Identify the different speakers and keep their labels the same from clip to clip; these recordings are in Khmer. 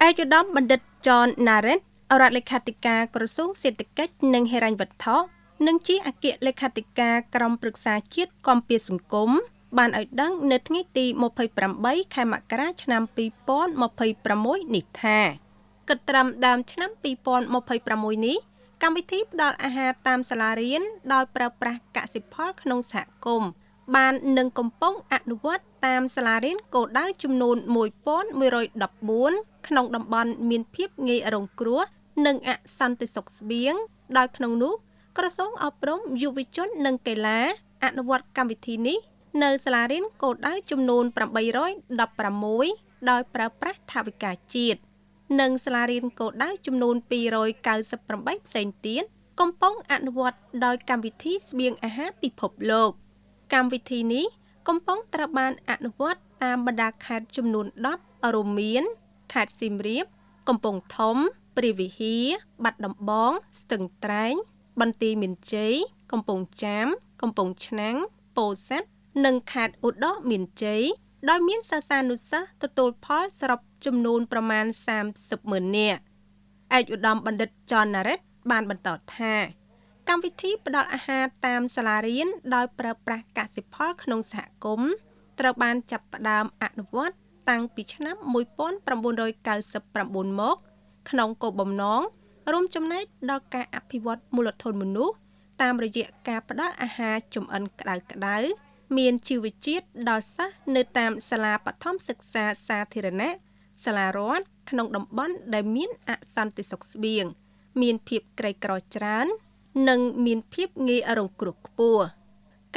Speaker 1: ឯកឧត្តមបណ្ឌិត John Narrett អរដ្ឋលេខាធិការក្រសួងសេដ្ឋកិច្ចនិងហិរញ្ញវត្ថុនិងជាអគ្គលេខាធិការក្រុមប្រឹក្សាជាតិគាំពារសង្គមបានឲ្យដឹងនៅថ្ងៃទី28ខែមករាឆ្នាំ2026នេះថាគិតត្រឹមដើមឆ្នាំ2026នេះកម្មវិធីផ្ដល់អាហារតាមសាលារៀនដោយប្រើប្រាស់កសិផលក្នុងសហគមន៍បាននឹងកំពុងអនុវត្តតាមសាលារៀនគោលដៅចំនួន1114ក្នុងតំបន់មានភាពងាយរងគ្រោះនិងអសន្តិសុខស្បៀងដោយក្នុងនោះក្រសួងអប់រំយុវជននិងកីឡាអនុវត្តកម្មវិធីនេះនៅសាលារៀនគោលដៅចំនួន816ដោយប្រើប្រាស់ថវិកាជាតិនិងសាលារៀនគោលដៅចំនួន298ផ្សេងទៀតកំពុងអនុវត្តដោយកម្មវិធីស្បៀងអាហារពិភពលោកកម្មវិធីនេះកំពុងត្រូវបានអនុវត្តតាមបណ្ដាខេត្តចំនួន10រួមមានខេត្តសៀមរាបកំពង់ធំព្រះវិហារបាត់ដំបងស្ទឹងត្រែងបន្ទាយមានជ័យកំពង់ចាមកំពង់ឆ្នាំងពោធិ៍សាត់និងខេត្តឧត្តរមានជ័យដោយមានសិស្សានុសិស្សទទួលផលសរុបចំនួនប្រមាណ30,000 នាក់ឯកឧត្តមបណ្ឌិត John Narrett បានបន្តថាកម្មវិធីផ្ដល់អាហារតាមសាលារៀនដោយប្រើប្រាស់កសិផលក្នុងសហគមន៍ត្រូវបានចាប់ផ្ដើមអនុវត្តតាំងពីឆ្នាំ1999មកក្នុងគោលបំណងរួមចំណែកដល់ការអភិវឌ្ឍមូលធនមនុស្សតាមរយៈការផ្ដល់អាហារចម្អិនក្តៅៗមានជីវជាតិដល់សិស្សនៅតាមសាលាបឋមសិក្សាសាធារណៈសាលារដ្ឋក្នុងតំបន់ដែលមានអសន្តិសុខស្បៀងមានភាពក្រីក្រច្រើននិងមានភាពងាយរងគ្រោះខ្ពស់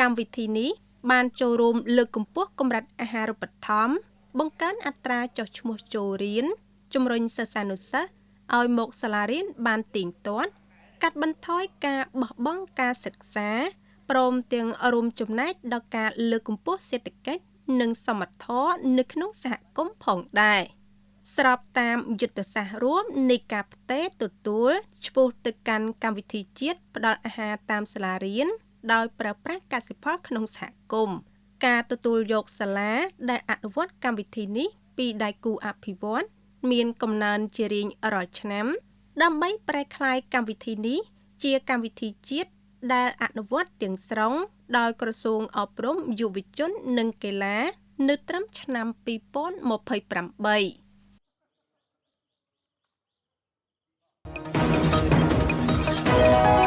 Speaker 1: កម្មវិធីនេះបានចូលរួមលើកកម្ពស់កម្រិតអាហារូបត្ថម្ភបង្កើនអត្រាចុះឈ្មោះចូលរៀនជំរុញសិស្សានុសិស្សឲ្យមកសាលារៀនបានទៀងទាត់កាត់បន្ថយការបោះបង់ការសិក្សាព្រមទាំងរួមចំណែកដល់ការលើកកម្ពស់សេដ្ឋកិច្ចនិងសមត្ថភាពនៅក្នុងសហគមន៍ផងដែរស្របតាមយុទ្ធសាស្ត្ររួមនៃការផ្ទេរទទួលឆ្ពោះទៅកាន់កម្មវិធីជាតិផ្ដល់អាហារតាមសាលារៀនដោយប្រើប្រាស់កសិផលក្នុងសហគមន៍ការទទួលយកសាលាដែលអនុវត្តកម្មវិធីនេះពីដៃគូអភិវឌ្ឍមានកំណើនជារៀងរាល់ឆ្នាំដើម្បីប្រែក្លាយកម្មវិធីនេះជាកម្មវិធីជាតិដែលអនុវត្តទាំងស្រុងដោយក្រសួងអប់រំយុវជននិងកីឡានៅត្រឹមឆ្នាំ2028